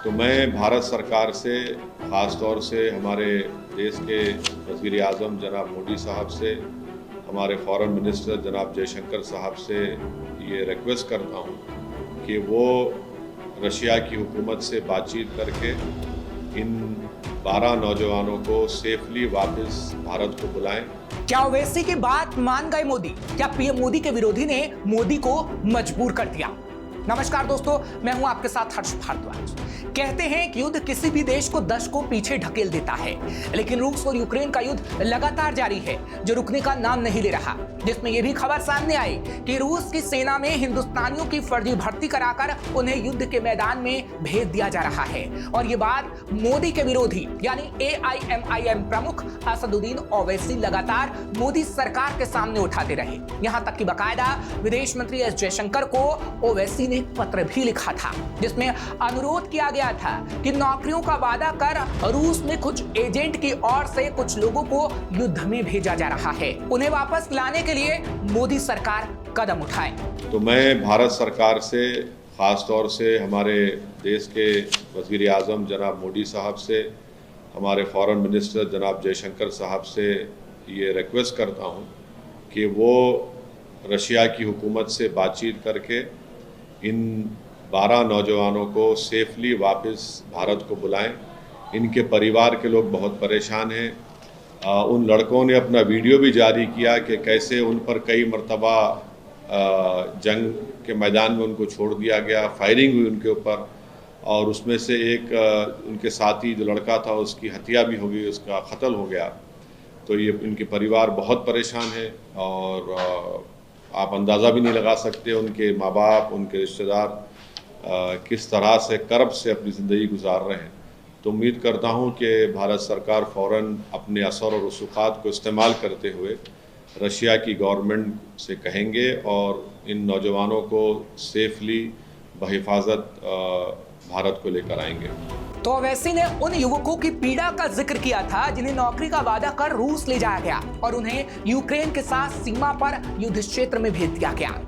तो मैं भारत सरकार से, ख़ास तौर से हमारे देश के वज़ीर-ए-आज़म जनाब मोदी साहब से, हमारे फ़ॉरेन मिनिस्टर जनाब जयशंकर साहब से ये रिक्वेस्ट करता हूँ कि वो रशिया की हुकूमत से बातचीत करके इन 12 नौजवानों को सेफली वापस भारत को बुलाएं। क्या ओवैसी की बात मान गए मोदी? क्या पीएम मोदी के विरोधी ने मोदी को मजबूर कर दिया? नमस्कार दोस्तों, मैं हूं आपके साथ हर्ष भारद्वाज। कहते हैं कि युद्ध किसी भी देश को दशकों पीछे ढकेल देता है, लेकिन रूस और यूक्रेन का युद्ध लगातार जारी है जो रुकने का नाम नहीं ले रहा। जिसमें यह भी खबर सामने आई कि रूस की सेना में हिंदुस्तानियों की फर्जी भर्ती कराकर उन्हें युद्ध के मैदान में भेज दिया जा रहा है। और ये बात मोदी के विरोधी यानी AIMIM प्रमुख असदुद्दीन ओवैसी लगातार मोदी सरकार के सामने उठाते रहे। यहां तक कि बकायदा विदेश मंत्री एस जयशंकर को ओवैसी ने एक पत्र भी लिखा था जिसमें अनुरोध किया गया था कि नौकरियों का वादा कर रूस में कुछ एजेंट की ओर से कुछ लोगों को युद्ध में भेजा जा रहा है, उन्हें वापस लाने के लिए मोदी सरकार कदम उठाए। तो मैं भारत सरकार से, ख़ास तौर से हमारे देश के वज़ीर-ए-आज़म जनाब मोदी साहब से, हमारे फ़ॉरेन मिनिस्टर जनाब जयशंकर साहब से ये रिक्वेस्ट करता हूँ कि वो रशिया की हुकूमत से बातचीत करके इन 12 नौजवानों को सेफली वापस भारत को बुलाएं। इनके परिवार के लोग बहुत परेशान हैं। उन लड़कों ने अपना वीडियो भी जारी किया कि कैसे उन पर कई मर्तबा जंग के मैदान में उनको छोड़ दिया गया, फायरिंग हुई उनके ऊपर, और उसमें से एक उनके साथी जो लड़का था उसकी हत्या भी हो गई, उसका कत्ल हो गया। तो ये इनके परिवार बहुत परेशान है और आप अंदाज़ा भी नहीं लगा सकते उनके माँ बाप, उनके रिश्तेदार किस तरह से कर्ब से अपनी ज़िंदगी गुजार रहे हैं। तो उम्मीद करता हूं कि भारत सरकार फ़ौरन अपने असर और रसूख़ात को इस्तेमाल करते हुए रशिया की गवर्नमेंट से कहेंगे और इन नौजवानों को सेफली बहिफाजत भारत को लेकर आएंगे। तो ओवैसी ने उन युवकों की पीड़ा का जिक्र किया था जिन्हें नौकरी का वादा कर रूस ले जाया गया और उन्हें यूक्रेन के साथ सीमा पर युद्ध क्षेत्र में भेज दिया गया।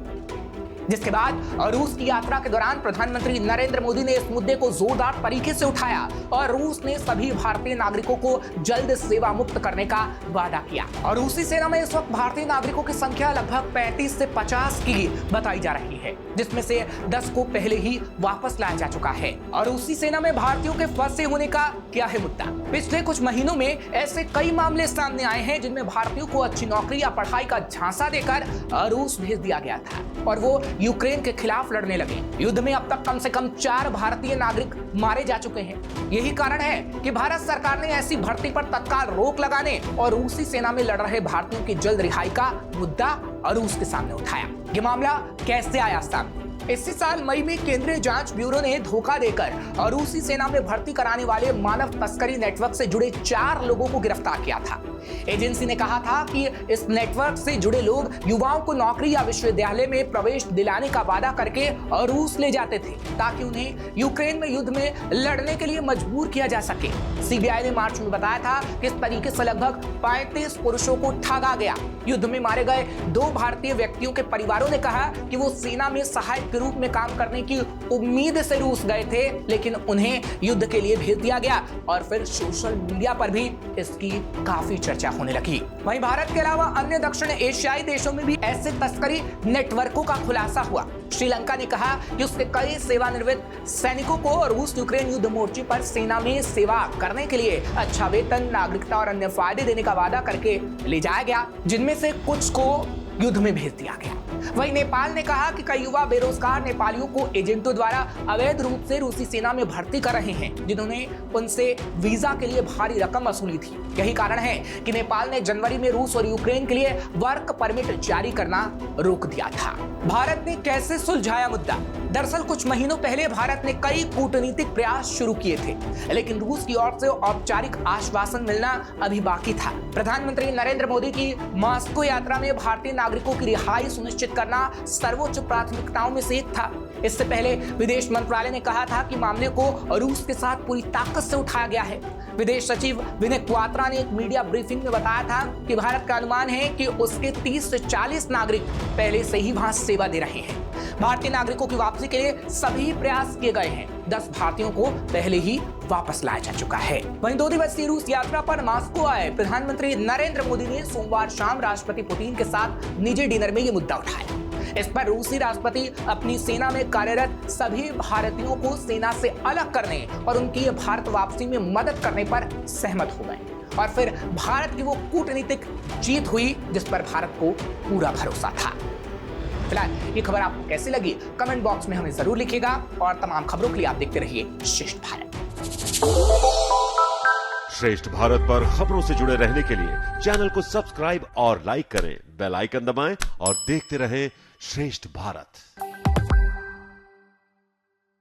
जिसके बाद रूस की यात्रा के दौरान प्रधानमंत्री नरेंद्र मोदी ने इस मुद्दे को जोरदार तरीके से उठाया और रूस ने सभी भारतीय नागरिकों को जल्द सेवा मुक्त करने का वादा किया। और रूसी सेना में इस वक्त भारतीय नागरिकों की संख्या लगभग 35 से 50 की बताई जा रही है, जिसमें से 10 को पहले ही वापस लाया जा चुका है। और रूसी सेना में भारतीयों के फंसे होने का क्या है मुद्दा? पिछले कुछ महीनों में ऐसे कई मामले सामने आए हैं जिनमें भारतीयों को अच्छी नौकरी या पढ़ाई का झांसा देकर रूस भेज दिया गया था और वो यूक्रेन के खिलाफ लड़ने लगे। युद्ध में अब तक कम से कम 4 भारतीय नागरिक मारे जा चुके हैं। यही कारण है कि भारत सरकार ने ऐसी भर्ती पर तत्काल रोक लगाने और रूसी सेना में लड़ रहे भारतीयों की जल्द रिहाई का मुद्दा रूस के सामने उठाया। ये मामला कैसे आया सामने? इसी साल मई में केंद्रीय जांच ब्यूरो ने धोखा देकर और रूसी सेना में भर्ती कराने वाले मानव तस्करी नेटवर्क से जुड़े 4 लोगों को गिरफ्तार किया था। एजेंसी ने कहा था कि इस नेटवर्क से जुड़े लोग युवाओं को नौकरी या विश्वविद्यालय में प्रवेश दिलाने का वादा करके और रूस ले जाते थे ताकि उन्हें यूक्रेन में युद्ध में लड़ने के लिए मजबूर किया जा सके। सीबीआई ने मार्च में बताया था कि इस तरीके से लगभग 35 पुरुषों को ठगा गया। युद्ध में मारे गए 2 भारतीय व्यक्तियों के परिवारों ने कहा कि वो सेना में सहायक के रूप में काम करने की उम्मीद से रूस गए थे, लेकिन उन्हें युद्ध के लिए भेज दिया गया और फिर सोशल मीडिया पर भी इसकी काफी चर्चा होने लगी। वहीं भारत के अलावा अन्य दक्षिण एशियाई देशों में भी ऐसे तस्करी नेटवर्कों का खुलासा हुआ। श्रीलंका ने कहा कि उसके कई सेवानिवृत्त सैनिकों को रूस यूक्रेन युद्ध मोर्चे पर सेना में सेवा करने के लिए अच्छा वेतन, नागरिकता और अन्य फायदे देने का वादा करके ले जाया गया, जिनमें से कुछ को युद्ध में भेज दिया गया। वहीं नेपाल ने कहा कि कई युवा बेरोजगार नेपालियों को एजेंटों द्वारा अवैध रूप से रूसी सेना में भर्ती कर रहे हैं, जिन्होंने उनसे वीजा के लिए भारी रकम वसूली थी। यही कारण है कि नेपाल ने जनवरी में रूस और यूक्रेन के लिए वर्क परमिट जारी करना रोक दिया था। भारत ने कैसे सुलझाया मुद्दा? दरअसल कुछ महीनों पहले भारत ने कई कूटनीतिक प्रयास शुरू किए थे, लेकिन रूस की ओर से औपचारिक आश्वासन मिलना अभी बाकी था। प्रधानमंत्री नरेंद्र मोदी की मॉस्को यात्रा में भारतीय नागरिकों की रिहाई सुनिश्चित करना सर्वोच्च प्राथमिकताओं में से एक था। इससे पहले विदेश मंत्रालय ने कहा था कि मामले को रूस के साथ पूरी ताकत से उठाया गया है। विदेश सचिव विनय क्वात्रा ने एक मीडिया ब्रीफिंग में बताया था कि भारत का अनुमान है कि उसके 30 से 40 नागरिक पहले से ही वहां सेवा दे रहे हैं। भारतीय नागरिकों की वापसी के लिए सभी प्रयास किए गए हैं। 10 भारतीयों को पहले ही वापस लाया जा चुका है। वहीं 2 दिवसीय रूस यात्रा पर मॉस्को आए प्रधानमंत्री नरेंद्र मोदी ने सोमवार शाम राष्ट्रपति पुतिन के साथ निजी डिनर में ये मुद्दा उठाया। इस पर रूसी राष्ट्रपति अपनी सेना में कार्यरत सभी भारतीयों को सेना से अलग करने और उनकी भारत वापसी में मदद करने पर सहमत हो गए और फिर भारत की वो कूटनीतिक जीत हुई जिस पर भारत को पूरा भरोसा था। फिलहाल ये खबर आपको कैसी लगी कमेंट बॉक्स में हमें जरूर लिखिएगा और तमाम खबरों के लिए आप देखते रहिए श्रेष्ठ भारत। श्रेष्ठ भारत पर खबरों से जुड़े रहने के लिए चैनल को सब्सक्राइब और लाइक करें, बेल आइकन दबाएं और देखते रहें श्रेष्ठ भारत।